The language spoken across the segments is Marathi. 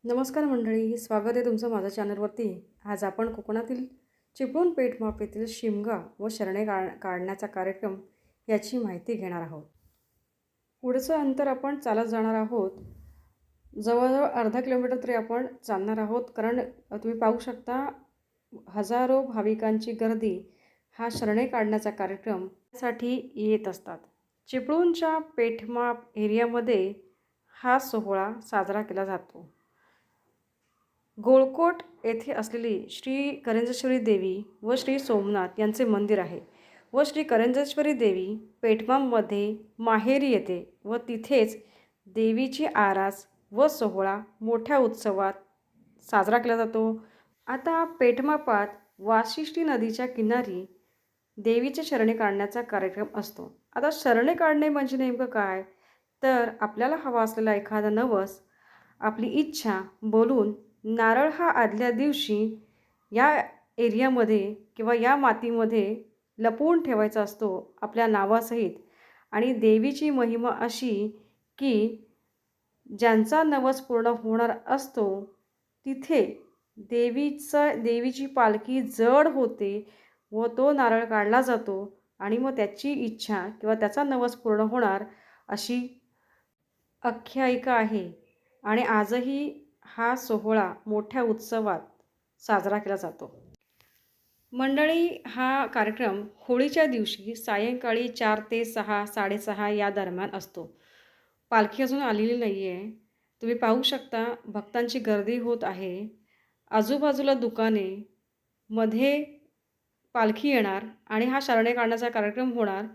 नमस्कार मंडळी, स्वागत आहे तुमचं माझ्या चॅनलवरती। आज आपण कोकणातील चिपळूण पेठमाप येथील शिमगा व शरणे काढण्याचा कार्यक्रम याची माहिती घेणार आहोत। पुढचं अंतर आपण चालत जाणार आहोत। जवळजवळ अर्धा किलोमीटर तरी आपण चालणार आहोत, कारण तुम्ही पाहू शकता हजारो भाविकांची गर्दी हा शरणे काढण्याचा कार्यक्रमसाठी येत असतात। चिपळूणच्या पेठमाप एरियामध्ये हा सोहळा साजरा केला जातो। गोळकोट येथे असलेली श्री करंजेश्वरी देवी व श्री सोमनाथ यांचे मंदिर आहे व श्री करंजेश्वरी देवी पेठमामध्ये माहेरी येते व तिथेच देवीची आरास व सोहळा मोठ्या उत्सवात साजरा केला जातो। आता पेठमापात वाशिष्ठी नदीच्या किनारी देवीचे शरणे काढण्याचा कार्यक्रम असतो। आता शरणे काढणे म्हणजे नेमकं काय, तर आपल्याला हवा असलेला एखादा नवस, आपली इच्छा बोलून नारळ हा आदल्या दिवशी या एरियामध्ये किंवा या मातीमध्ये लपवून ठेवायचा असतो आपल्या नावासहित। आणि देवीची महिमा अशी की ज्यांचा नवस पूर्ण होणार असतो तिथे देवीची पालखी जड होते व तो नारळ काढला जातो आणि मग त्याची इच्छा किंवा त्याचा नवस पूर्ण होणार अशी आख्यायिका आहे। आणि आजही हा सोहळा मोठ्या उत्सवात साजरा केला जातो। मंडळी, हा कार्यक्रम होळीच्या दिवशी सायंकाळी 4 ते 6, 6:30 या दरम्यान असतो। पालखी अजून आलेली नाही आहे। तुम्ही पाहू शकता भक्तांची गर्दी होत आहे। आजूबाजूला दुकाने, मध्ये पालखी येणार आणि हा शरणे काढण्याचा कार्यक्रम होणार।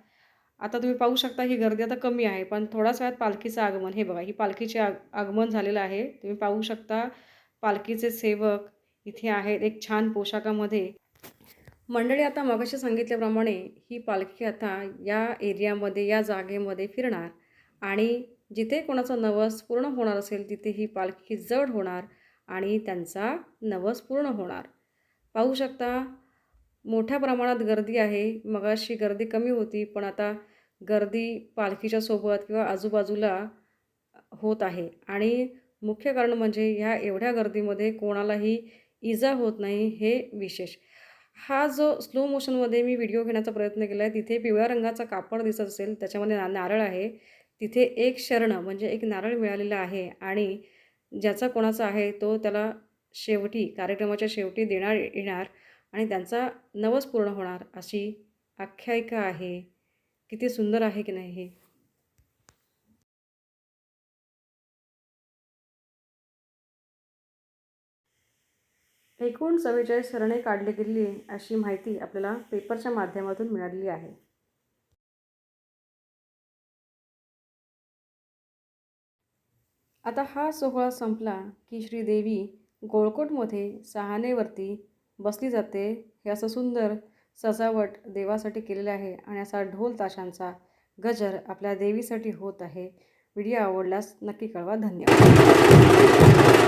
आता तुम्ही पाहू शकता ही गर्दी आता कमी आहे, पण थोड्याच वेळात पालखीचं आगमन, हे बघा ही पालखीचे आगमन झालेलं आहे। तुम्ही पाहू शकता पालखीचे सेवक इथे आहेत एक छान पोशाखामध्ये। मंडळी, आता मगाशी सांगितल्याप्रमाणे ही पालखी आता या एरियामध्ये या जागेमध्ये फिरणार आणि जिथे कोणाचा नवस पूर्ण होणार असेल तिथे ही पालखी जड होणार आणि त्यांचा नवस पूर्ण होणार। पाहू शकता मोठ्या प्रमाणात गर्दी आहे। मगाशी गर्दी कमी होती, पण आता गर्दी पालखीच्या सोबत किंवा आजूबाजूला होत आहे। आणि मुख्य कारण म्हणजे ह्या एवढ्या गर्दीमध्ये कोणालाही इजा होत नाही, हे विशेष। हा जो स्लो मोशनमध्ये मी व्हिडिओ घेण्याचा प्रयत्न केला आहे, तिथे पिवळ्या रंगाचा कापड दिसत असेल, त्याच्यामध्ये नारळ आहे। तिथे एक शरण म्हणजे एक नारळ मिळालेला आहे आणि ज्याचा कोणाचा आहे तो त्याला शेवटी, कार्यक्रमाच्या शेवटी देणार येणार आणि त्यांचा नवस पूर्ण होणार अशी आख्यायिका आहे। किती सुंदर आहे की नाही हे। एकूण 44 शरणे काढली गेली अशी माहिती आपल्याला पेपरच्या माध्यमातून मिळालेली आहे। आता हा सोहळा संपला की श्रीदेवी गोळकोटमध्ये सहानेवरती बसली जाते। हे असं सुंदर सजावट देवासाठी केलेलं आहे आणि असा ढोल ताशांचा गजर आपल्या देवीसाठी होत आहे। व्हिडिओ आवडल्यास नक्की कळवा। धन्यवाद।